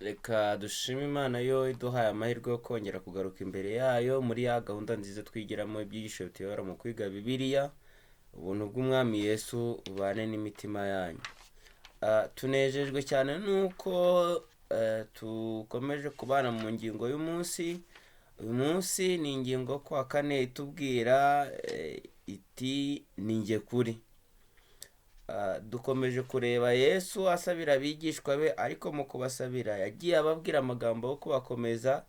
Reka dushime Imana yo iduhaye amahirwe yo kongera kugaruka imbere yayo muri ya gahunda nziza twigiramo ibyigisho bituyobora mu kwiga Bibiliya. Ubuntu bw'Umwami Yesu bubane n'imitima yanyu. Tunejejwe cyane nuko tukomeje kubana mu ngingo y'umunsi. Uyu munsi ni ingingo kwa kane itubwira iti ni njye kuri. Dukomeje kureba Yesu asabira abigishwa be, ariko mu kubasabira yagiye ababwira amagambo yo kubakomeza.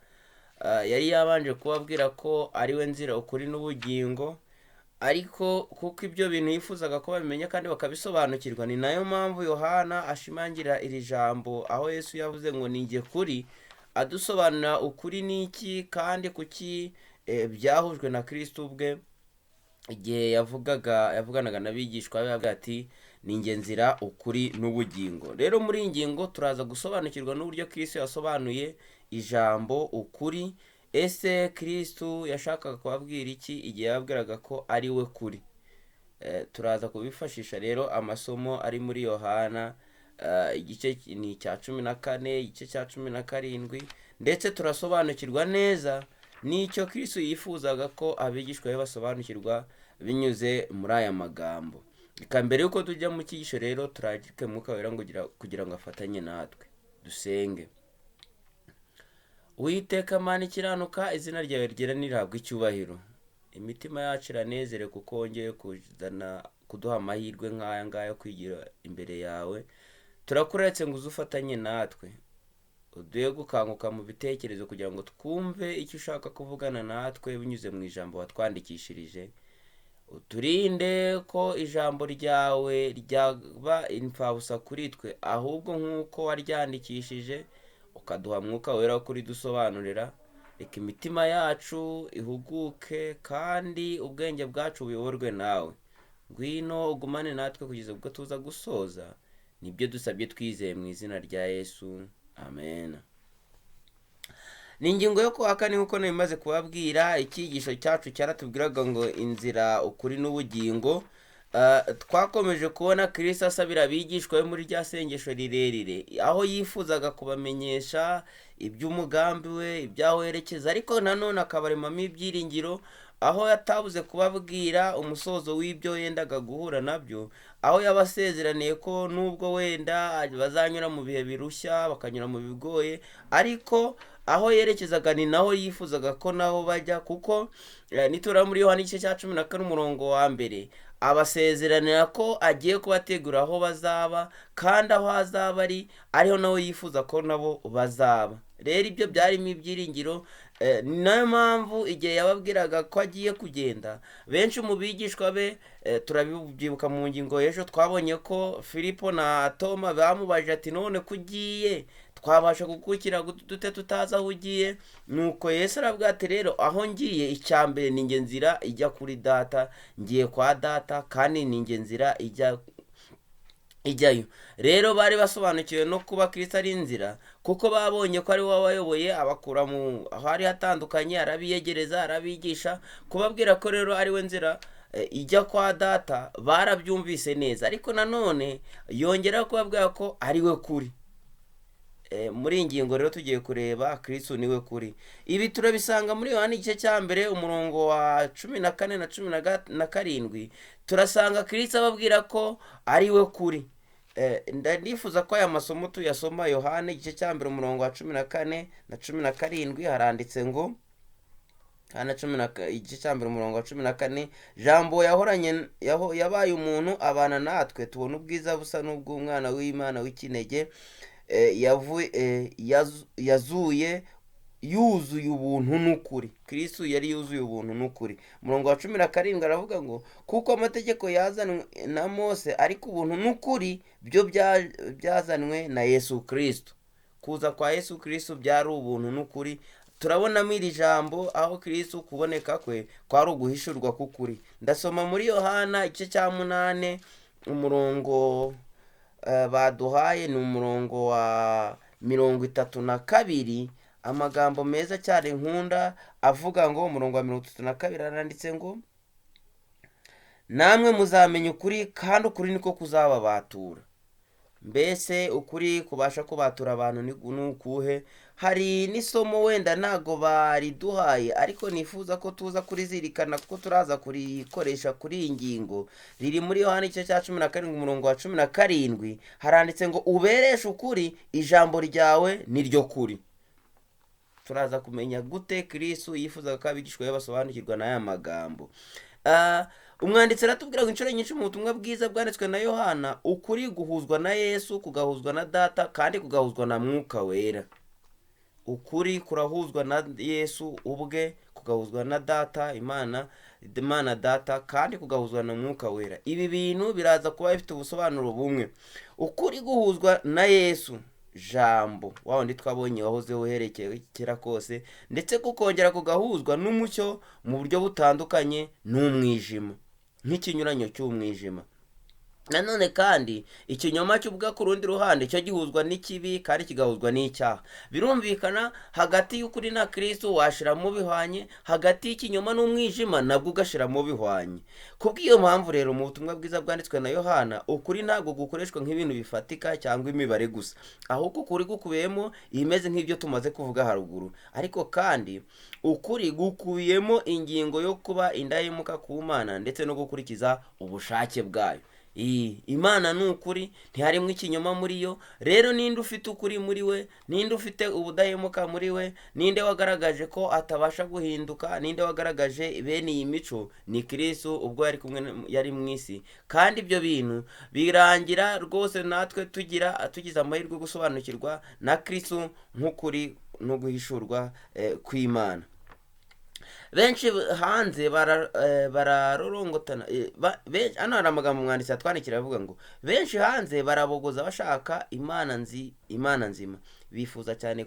Yari yabanje kubabwira ko ari we nzira, ukuri n'ubugingo, ariko kuko ibyo bintu yifuzaga ko babimenya kandi bakabisobanukirwa, ni nayo mpamvu Yohana ashimangira iri jambo aho Yesu yavuze ngo ni njye kuri, adusobanurira ukuri ni iki kandi kuki byahujwe na Kristo ubwe. Igihe yavuganaga n'abigishwa be avuga ati ni njye nzira, ukuri n'ubugingo. Rero muri iyi ngingo turaza gusobanukirwa n'uburyo Kristo yasobanuye ijambo ukuri. Ese Kristo yashakaga kubabwira iki igihe yababwiraga ko ari we kuri? Turaza kubifashisha rero amasomo ari muri Yohana igice ni icya 14, igice cya 17, ndetse turasobanukirwa neza n'icyo Kristo yifuzaga ko abigishwa be basobanukirwa binyuze muri aya magambo. Reka mbere yuko tujya mu cyigisho rero turagike Mwuka Wera kugira ngo afatanye natwe. Dusenge. Uwiteka Mana ikiranuka, izina ryawe ryera nirihabwe icyubahiro. Imitima yacu iranezere kuko wongeye kuduha amahirwe nk'aya ngaya yo kwigira imbere yawe. Turakuretse ngo uzufatanye natwe, uduhe gukanguka mu bitekerezo kugira ngo twumve icyo ushaka kuvugana natwe binyuze mu ijambo watwandikishirije. Uturinde ko ijambo ryawe ryaba imfabusa kuri twe, ahubwo nk'uko waryandikishije ukaduha Mwuka Wera wo kuridusobanurira. Reka imitima yacu ihuguke kandi ubwenge bwacu buyoborwe nawe. Ngwino ugumane natwe kugeza ubwo tuza gusoza. Nibyo dusabye twizeye mu izina rya Yesu, amen. Ni ingingo yo kuwa kane nk'uko nabimaze kubabwira. Icyigisho cyacu cyaratubwiraga ngo inzira, ukuri n'ubugingo. Twakomeje kubona Kristo asabira abigishwa be muri rya sengesho rirerire, aho yifuzaga kubamenyesha iby'umugambi we, ibyaho yerekeza, ariko nanone akabaremamo ibyiringiro, aho yatabuze kubabwira umusozo w'ibyo yendaga guhura nabyo, aho yabasezeraniye ko nubwo wenda bazanyura mu bihe birushya, bakanyura mu bigoye, ariko aho yerekezaga ni naho yifuzaga ko nabo bajya. Kuko nitura muri Yohana igice cya 14 umurongo wa mbere, abasezeranira ko agiye kubategura aho bazaba, kandi aho azaba ariho nawe yifuza ko nabo bazaba. Rero ibyo byarimo ibyiringiro. Ni nayo mpamvu igihe yababwiraga ko agiye kugenda, benshi mu bigishwa be, turabyibuka mu ngingo y'ejo twabonye ko Filipo na Toma bamubajije ati none ko ugiye twabasha gukukira dute tutazi aho ugiye? Nuko Yesu aravuga ati rero aho ngiye icya mbere ni njye nzira ijya kuri Data, ngiye kwa Data kandi ni njye nzira ijyayo. Rero bari basobanukiwe no kuba Kristo ari inzira, kuko babonye ko ari we wabayoboye abakura mu hari hatandukanye, arabiyegereza, arabigisha. Kubabwira ko rero ari we nzira ijya kwa Data barabyumvise neza, ariko nanone yongera kubabwira ko ari we kuri. Muri iyi ngingo rero tugiye kureba Kristo niwe kuri. Ibi turabisanga muri Yohana igice cya mbere umurongo wa 14 na 17. Turasanga Kristo ababwira ko ari we kuri. Ndifuza ko aya masomo tuyasoma. Yohana igice cya mbere umurongo wa 14 na 17 haranditse ngo, igice cya mbere umurongo wa 14, jambo yabaye umuntu abana natwe, tubona ubwiza busa n'ubw'umwana w'Imana w'ikinege, yuzuye ubuntu n'ukuri. Kristo yari yuzuye ubuntu n'ukuri. Umurongo wa 17 aravuga ngo kuko amategeko yazanwe na Mose, ariko ubuntu n'ukuri byo byazanwe na Yesu Kristo. Kuza kwa Yesu Kristo byari ubuntu n'ukuri. Turabonamo iri jambo aho Kristo kuboneka kwe kwari uguhishurwa k'ukuri. Ndasoma muri Yohana igice cya 8 umurongo baduhaye ni umurongo wa 32. Amagambo meza cyane nkunda avuga ngo, umurongo wa 32 aranditse ngo, namwe muzamenya ukuri kandi ukuri niko kuzababatura. mbese ukuri kubasha kubatura abantu ni ukuhe? Hari n'isomo wenda ntago bariduhaye ariko nifuza ko tuza kurizirikana kuko turaza kurikoresha kuri iyi ngingo. Riri muri Yohana igice cya 17 umurongo wa 17, haranditse ngo ubereshe ukuri, ijambo ryawe niryo kuri. Turaza kumenya gute Kristo yifuzaga ko abigishwa be basobanukirwa n'aya magambo. Umwanditsi aratubwira ngo inshuro nyinshi mu butumwa bwiza bwanditswe na Yohana, ukuri guhuzwa na Yesu, kugahuzwa na Data, kandi kugahuzwa na Mwuka Wera. Ukuri kurahuzwa na Yesu ubwe, kugahuzwa na Data, Imana Data, kandi kugahuzwa na Mwuka Wera. Ibi bintu biraza kuba bifite ubusobanuro bumwe. Ukuri guhuzwa na Yesu jambo wa wundi twabonye wahozeho uherekeye kera kose, ndetse kukongera kugahuzwa n'umucyo mu buryo butandukanye n'umwijima, nk'ikinyuranyo cy'umwijima. Nanone kandi ikinyoma cy'ubwa ku rundi ruhande cyo gihuzwa n'ikibi kandi kigahuzwa n'icyaha. Birumvikana hagati y'ukuri na Kristo washiramo bihwanye, hagati y'ikinyoma n'umwijima nabwo ugashiramo bihwanye. Kubw'iyo mpamvu rero mu butumwa bwiza bwanditswe na Yohana, ukuri ntabwo gukoreshwa nk'ibintu bifatika cyangwa imibare gusa, ahubwo ukuri gukubiyemo ibimeze nk'ibyo tumaze kuvuga haruguru. Ariko kandi ukuri gukubiyemo ingingo yo kuba indahemuka ku Mana ndetse no gukurikiza ubushake bwayo. Imana ni ukuri, ntiharimo ikinyoma muri yo. Rero ninde ufite ukuri muri we? Ninde ufite ubudahemuka muri we? Ninde wagaragaje ko atabasha guhinduka? Ninde wagaragaje bene iyi mico? Ni Kristo ubwo yari mu isi. Kandi ibyo bintu birangira rwose natwe tugize amahirwe gusobanukirwa na Kristo nk'ukuri no guhishurwa kw'Imana. Benshi hanze bararorongotana. Hano hari amagambo umwanditsi atwandikira avuga ngo benshi hanze barabogoza bashaka imana nzima, bifuza cyane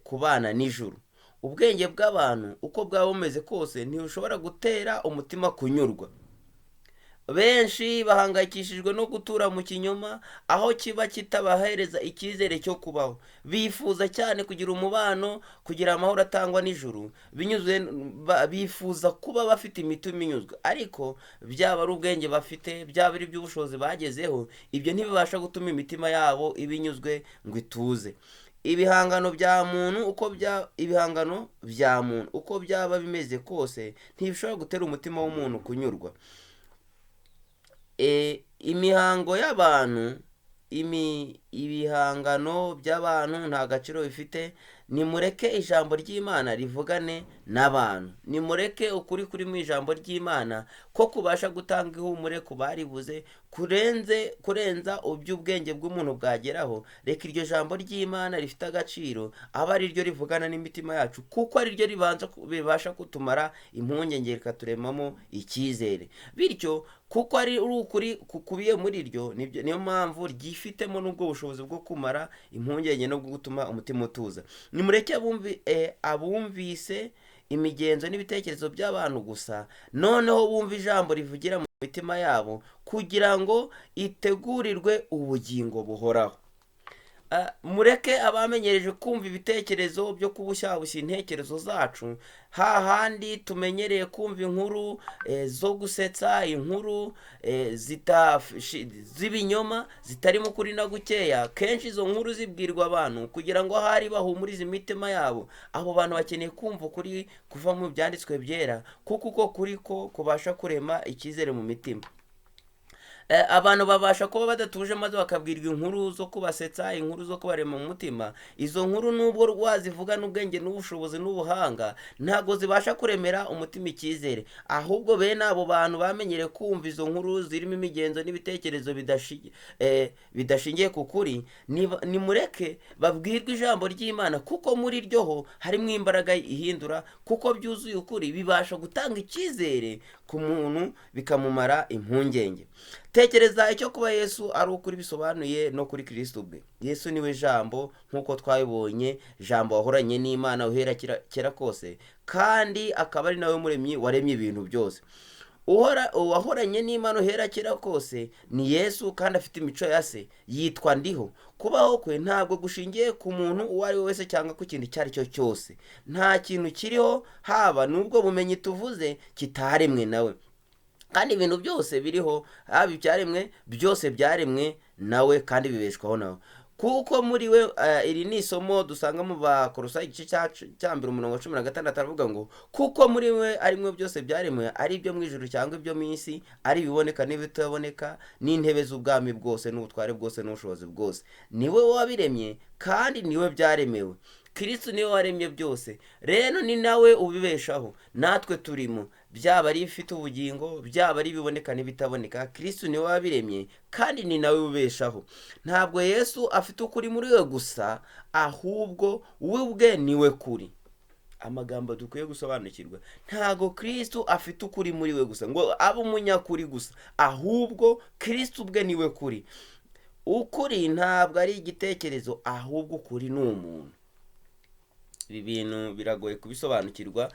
kubana n'ijuru. Ubwenge bw'abantu uko bwaba bumeze kose ntibushobora gutera umutima kunyurwa. Benshi bahangayikishijwe no gutura mu kinyoma, aho kiba kitabahereza icyizere cyo kubaho. Bifuza cyane kugira umubano, kugira amahoro atangwa n'ijuru, bifuza kuba bafite imitima inyuzwe. Ariko byaba ari ubwenge bafite, byaba ari iby'ubushobozi bagezeho, ibyo ntibibasha gutuma imitima yabo ibinyuzwe ngo ituze. Ibihangano bya muntu uko byaba bimeze kose ntibishobora gutera umutima w'umuntu kunyurwa. Ibihangano by'abantu nta gaciro bifite. Nimureke ijambo ry'Imana rivugane n'abantu. Nimureke ukuri kuri mu ijambo ry'Imana ko kubasha gutanga ihumure ku baribuze kurenza iby'ubwenge bw'umuntu bwageraho. Reka iryo jambo ry'Imana rifite agaciro aba ari ryo rivugana n'imitima yacu, kuko ari ryo bibasha kutumara impungenge rikaturemamo icyizere. Bityo kuko ari ukuri kukubiye muri ryo, niyo mpamvu ryifitemo n'ubwo bushobozi bwo kumara impungenge no gutuma umutima utuza. Nimureke abumvise imigenzo n'ibitekerezo by'abantu gusa, noneho bumva ijambo rivugira mu mitima yabo kugira ngo itegurirwe ubugingo buhoraho. Mureke abamenyereje kumva ibitekerezo byo kubushyashya intekerezo zacu, hahandi tumenyereye kumva inkuru zo gusetsa, inkuru z'ibinyoma zitarimo ukuri na gukeya. Kenshi izo nkuru zibwirwa abantu kugira ngo ahari bahumurize imitima yabo. Abo bantu bakeneye kumva ukuri kuva mu byanditswe byera, kuko uko kuri ko kubasha kurema icyizere mu mitima. Abantu babasha kuba badatuje maze bakabwirwa inkuru zo kubasetsa, inkuru zo kubarema mu mutima. Izo nkuru nubwo rwazivuga n'ubwenge n'ubushobozi n'ubuhanga, ntago zibasha kuremera umutima icyizere. Ahubwo bene abo bantu bamenyereye kumva izo nkuru zirimo imigenzo n'ibitekerezo bidashingiye ku kuri, nimureke babwirwe ijambo ry'Imana, kuko muri ryo ho harimo imbaraga ihindura, kuko byuzuye ukuri bibasha gutanga icyizere ku muntu bikamumara impungenge. Tekereza icyo kuba Yesu ari ukuri bisobanuye no kuri Kristo ubwe. Yesu niwe jambo, nk'uko twabibonye, jambo wahoranye n'Imana uhera kera kose, kandi akaba ari nawe muremyi waremye ibintu byose. Uwahoranye n'Imana uhera kera kose ni Yesu, kandi afite imico ya se, yitwa Ndiho. Kubaho kwe ntabwo gushingiye ku muntu uwo ari we wese cyangwa ku kintu icyo ari cyo cyose. Nta kintu kiriho, haba n'ubwo bumenyi tuvuze, kitaremwe nawe. Kandi ibintu byose biriho, haba ibyaremwe byose byaremwe nawe kandi bibeshwaho nawe. Kuko muri we, iri ni isomo dusanga mu Bakolosayi igice cya mbere umurongo wa 16 aravuga ngo kuko muri we arimwe byose byaremwe, ari ibyo mu ijuru cyangwa ibyo mu isi, ari ibiboneka n'ibitaboneka, n'intebe z'ubwami bwose n'ubutware bwose n'ubushobozi bwose, niwe wabiremye kandi niwe byaremewe. Kristo niwe waremye byose, rero ni nawe ubibeshaho. Natwe turimo, byaba ari ifite ubugingo, byaba ari ibiboneka n'ibitaboneka, Kristo niwe wabiremye kandi ni nawe ubibeshaho. Ntabwo Yesu afite ukuri muri we gusa, ahubwo we ubwe niwe kuri. Amagambo dukwiye gusobanukirwa, ntago Kristo afite ukuri muri we gusa ngo abe umunyakuri gusa, ahubwo Kristo ubwe niwe kuri. Ukuri ntabwo ari igitekerezo, ahubwo ukuri ni umuntu. Ibi bintu biragoye kubisobanukirwa.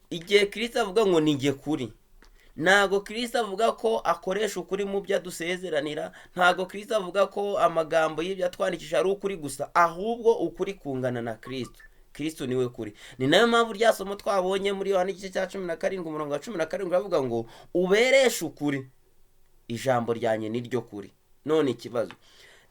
Igihe Kristo avuga ngo nijye kuri, ntago Kristo avuga ko akoresha ukuri mu byo adusezeranira, ntago Kristo avuga ko amagambo y'ibyo atwandikisha ari ukuri gusa, ahubwo ukuri kungana na Kristo. Kristo niwe kuri. Ni nayo mpamvu rya somo twabonye muri Yohana igice cya 17 umurongo wa 17 avuga ngo ubereshe ukuri, ijambo ryanjye niryo kuri. None ikibazo,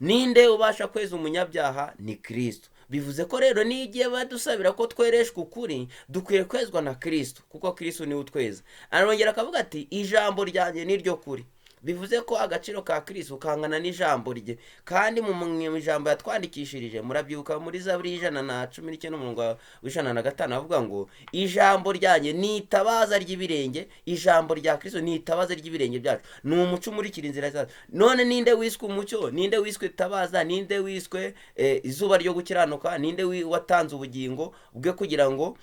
ninde ubasha kweza umunyabyaha? Ni Kristo. Bivuze ko rero n'igihe badusabira ko twereshwa ukuri, dukwiye kwezwa na Kristo, kuko Kristo niwe utweza. Arongera akavuga ati ijambo ryanjye niryo kuri. Bivuze ko agaciro ka Kristo kangana n'ijambo rye, kandi mu ijambo yatwandikishirije murabyibuka muri Zaburi 119 umurongo wa 105 avuga ngo ijambo ryanjye ni itabaza ry'ibirenge, ijambo rya Kristo ni itabaza ry'ibirenge byacu, ni umucyo umurikira inzira zacu. None ninde wiswe umucyo? Ninde wiswe itabaza? Ninde wiswe izuba ryo gukiranuka? Ninde watanze ubugingo bwe kugira ngo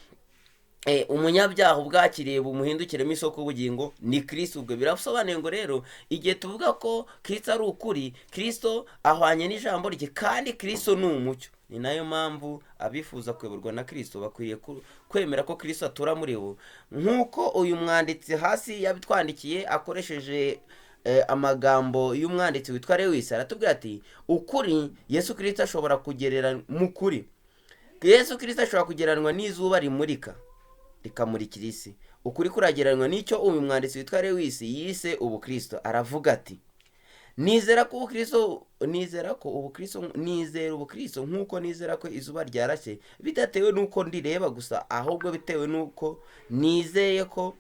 umunyabyaha ubwakiriye bumuhindukiremo isoko ubugingo? Ni Kristo ubwo. Birasobanuye ngo rero igihe tuvuga ko Kristo ari ukuri, Kristo ahwanye n'ijambo rye, kandi Kristo ni umucyo. Ni nayo mpamvu abifuza kuyoborwa na Kristo bakwiriye kwemera ko Kristo atura muri bo, nk'uko uyu mwanditsi hasi yabitwandikiye akoresheje amagambo y'umwanditsi witwa Lewis. Aratubwira ati ukuri Yesu Kristo ashobora kugereranywa mu kuri. Yesu Kristo ashobora kugereranywa n'izuba rimurika rikamurikira isi. Ukuri kuragereranywa n'icyo uyu mwanditsi witwa Lewis yise ubukristo. Aravuga ati nizera ubukristo nk'uko nizera ko izuba ryarashye, bidatewe n'uko ndireba gusa, ahubwo bitewe n'uko nizeye ko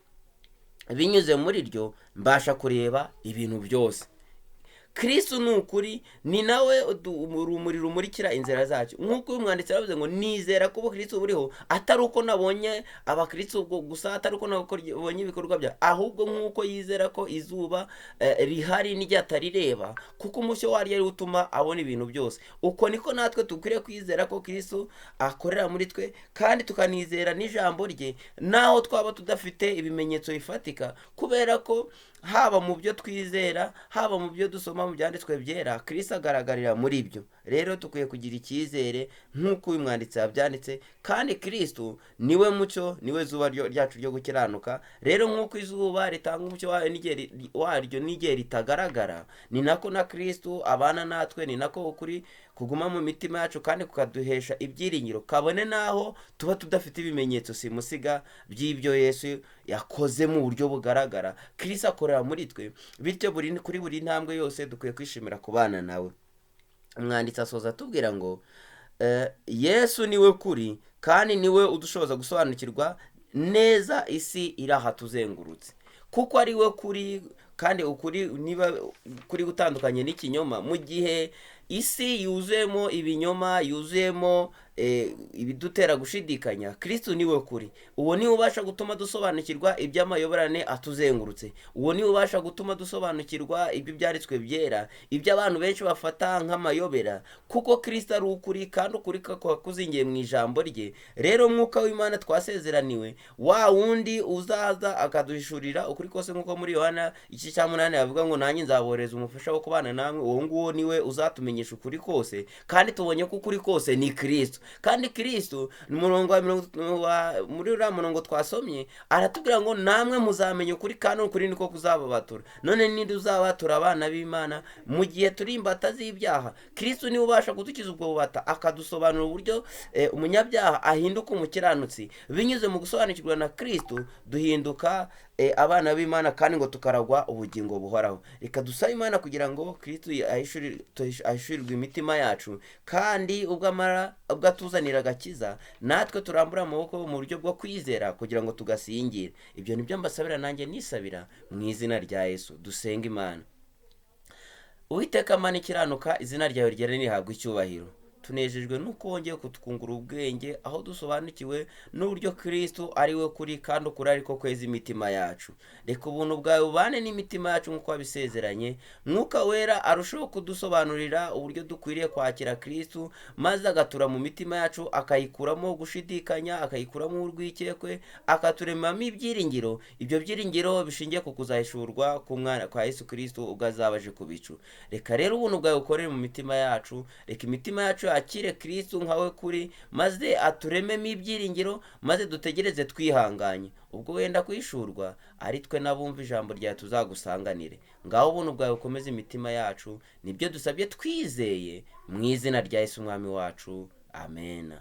binyuze muri ryo mbasha kureba ibintu byose. Kristo ni ukuri, ni nawe urumuri rumurikira inzira zacu. Nk'uko uyu mwanditsi yavuze ngo nizera ko ubukristo buriho, atari uko nabonye abakristo gusa, atari uko nabonye ibikorwa bya, ahubwo nk'uko yizera ko izuba rihari n'igihe atarireba, kuko umucyo waryo ari utuma abona ibintu byose. Uko niko natwe dukwiriye kwizera ko Kristo akorera muri twe, kandi tukanizera n'ijambo rye naho twaba tudafite ibimenyetso bifatika, kubera ko haba mu byo twizera, haba mu byo dusoma mu byanditswe byera, Kristo agaragarira muri ibyo. Rero tukwiye kugira icyizere nk'uko uyu mwanditsi yabyanditse, kandi Kristo niwe mucyo, niwe zuba ryacu ryo gukiranuka. Rero nk'uko izuba ritanga umucyo waryo n'igihe ritagaragara, ni nako na Kristo abana natwe, ni nako ukuri kuguma mu mitima yacu kandi kukaduhesha ibyiringiro, kabone naho tuba tudafite ibimenyetso simusiga by'ibyo Yesu yakoze mu buryo bugaragara. Kristo akorera muri twe, bityo kuri buri ntambwe yose dukwiye kwishimira kubana nawe. Umwanditsi asoza atubwira ngo Yesu niwe kuri, kandi niwe udushoboza gusobanukirwa neza isi iri aha tuzengurutse, kuko ari we kuri, kandi ukuri niba kuri gutandukanye n'ikinyoma. Mu gihe isi yuzuyemo ibinyoma, yuzuyemo ibidutera gushidikanya, Kristo niwe kuri. Uwo niwe ubasha gutuma dusobanukirwa iby'amayoberane atuzengurutse. Uwo niwe ubasha gutuma dusobanukirwa ibyo byanditswe byera, ibyo abantu benshi bafata nk'amayobera, kuko Kristo ari ukuri, kandi ukuri kuzingiye mu ijambo rye. Rero mwuka w'Imana twasezeraniwe, wa wundi uzaza akaduhishurira ukuri kose, nk'uko muri Yohana igice cya 8 yavuga ngo nanjye nzabohereza umufasha wo kubana namwe, uwo nguwo niwe uzatumenyesha ukuri kose. Kandi tubonye ko ukuri kose ni Kristo, kandi Kristo muri uriya murongo twasomye aratubwira ngo namwe muzamenya ukuri, kandi ukuri niko kuzababatura. None ninde uzabatura abana b'Imana mu gihe turi imbata z'ibyaha? Kristo niwe ubasha kudukiza ubwo bubata, akadusobanurira uburyo umunyabyaha ahinduka umukiranutsi. Binyuze mu gusobanukirwa na Kristo duhinduka abana b'Imana kandi ngo tukaragwa ubugingo buhoraho. Reka dusabe Imana kugira ngo Kristo ahishurirwe imitima yacu, kandi ubwo atuzanira agakiza, natwe turambura amaboko mu buryo bwo kwizera kugira ngo tugasingire. Ibyo nibyo mbasabira nanjye nisabira mu izina rya Yesu. Dusenga Imana. Uwiteka Mana ikiranuka, izina ryawe ryera nihabwa icyubahiro. Tunejejwe nuko wongeye kutwungura ubwenge, aho dusobanukiwe n'uburyo Kristo ari we kuri kandi ukuri ariko kweza imitima yacu. Reka ubuntu bwawe bubane n'imitima yacu nk'uko wabisezeranye. Mwuka wera arushaho kudusobanurira uburyo dukwiriye kwakira Kristo, maze agatura mu mitima yacu, akayikuramo gushidikanya, akayikuramo urwikekwe, akaturemamo ibyiringiro. Ibyo byiringiro bishingiye ku kuzahishurwa k'umwana kwa Yesu Kristo ubwo azaba aje ku bicu. Reka rero ubuntu bwawe bukorere mu mitima yacu. Reka imitima yacu akire Kristo nkawe kuri, maze aturememo ibyiringiro, maze dutegereze twihanganye ubwo wenda kwishurwa, ari twe n'abumva ijambo ryawe tuzagusanganire. Ngaho ubuntu bwawe bukomeze imitima yacu, nibyo dusabye twizeye mu izina rya Yesu umwami wacu, amen.